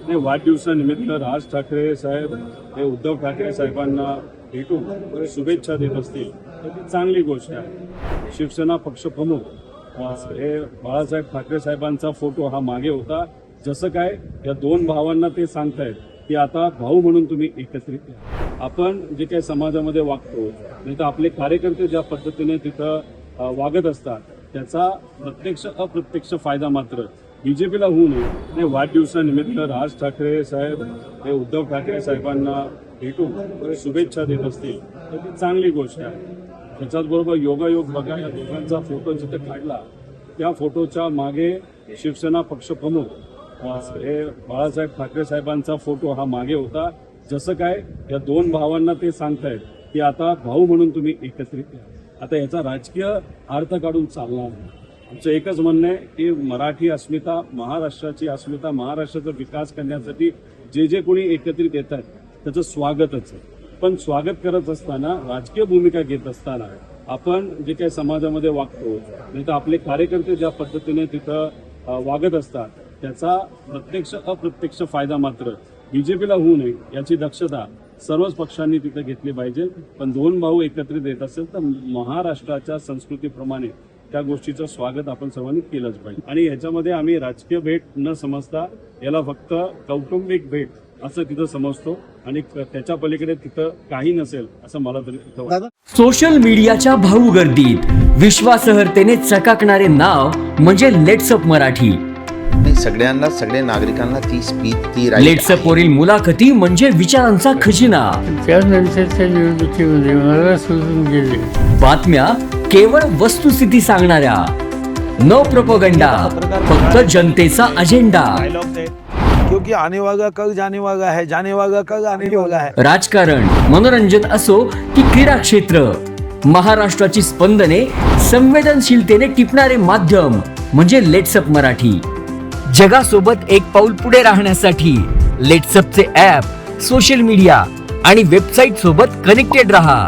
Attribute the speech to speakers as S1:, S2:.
S1: आणि वाढदिवसानिमित्त राज ठाकरे साहेब हे उद्धव ठाकरे साहेबांना भेटून शुभेच्छा देत असतील तर ती चांगली गोष्ट आहे. शिवसेना पक्षप्रमुख हे बाळासाहेब ठाकरे साहेबांचा फोटो हा मागे होता. जसं काय या दोन भावांना ते सांगतायत की आता भाऊ म्हणून तुम्ही एकत्रित या. आपण जे काही समाजामध्ये वागतो नाही तर आपले कार्यकर्ते ज्या पद्धतीने तिथं वागत असतात त्याचा प्रत्यक्ष अप्रत्यक्ष फायदा मात्र बीजेपीला होऊ नये. आणि वाढदिवसानिमित्त राज ठाकरे साहेब हे उद्धव ठाकरे साहेबांना भेटून शुभेच्छा देत असतील तर ती चांगली गोष्ट आहे. त्याच्याचबरोबर योगायोग बघा या दोघांचा फोटो जिथे काढला त्या फोटोच्या मागे शिवसेना पक्षप्रमुख हे बाळासाहेब ठाकरे साहेबांचा फोटो हा मागे होता. जसं काय या दोन भावांना ते सांगतायत की आता भाऊ म्हणून तुम्ही एकत्रित या. आता याचा राजकीय अर्थ काढून चालणार नाही. आमचं एकच म्हणणं आहे की मराठी अस्मिता, महाराष्ट्राची अस्मिता, महाराष्ट्राचा विकास करण्यासाठी जे जे कोणी एकत्रित येत आहेत त्याचं स्वागतच आहे. पण स्वागत करत असताना राजकीय भूमिका घेत असताना आपण जे काही समाजामध्ये वागतो नाही तर आपले कार्यकर्ते ज्या पद्धतीने तिथं वागत असतात त्याचा प्रत्यक्ष अप्रत्यक्ष फायदा मात्र बीजेपीला होऊ नये याची दक्षता सर्वच पक्षांनी तिथे घेतली पाहिजे. पण दोन भाऊ एकत्रित येत असेल तर महाराष्ट्राच्या संस्कृतीप्रमाणे त्या गोष्टीचं स्वागत आपण सर्वांनी केलंच पाहिजे. आणि ह्याच्यामध्ये आम्ही राजकीय भेट न समजता याला फक्त कौटुंबिक भेट असं तिथं समजतो आणि त्याच्या पलीकडे तिथं काही नसेल असं मला तरी तिथं वाटतं.
S2: सोशल मीडियाच्या भाऊ गर्दीत विश्वासार्हतेने चकाकणारे नाव म्हणजे लेट्सअप मराठी.
S3: सगळ्यांना, सगळ्या नागरिकांना ती स्पीच, ती
S2: लेट्सअप वरील मुलाखती म्हणजे विचारांचा खजिना.
S4: त्यानंतरच्या निवडणुकीमध्ये मला सोडून गेले.
S2: बातम्या केवळ वस्तुस्थिती सांगणाऱ्या, न प्रोपगंडा, फक्त जनतेचा अजेंडा.
S5: क्योंकि आने वाला कल जाने वाला है, जाने वाला कल आने वाला है.
S2: राजकारण, मनोरंजन असो की क्रीडा क्षेत्र, महाराष्ट्राची स्पंदने संवेदनशीलतेने टिपणारे माध्यम म्हणजे लेट्सअप मराठी. जगासोबत एक पाऊल पुढे राहण्यासाठी लेट्सअपचे ॲप, सोशल मीडिया आणि वेबसाईट सोबत कनेक्टेड रहा.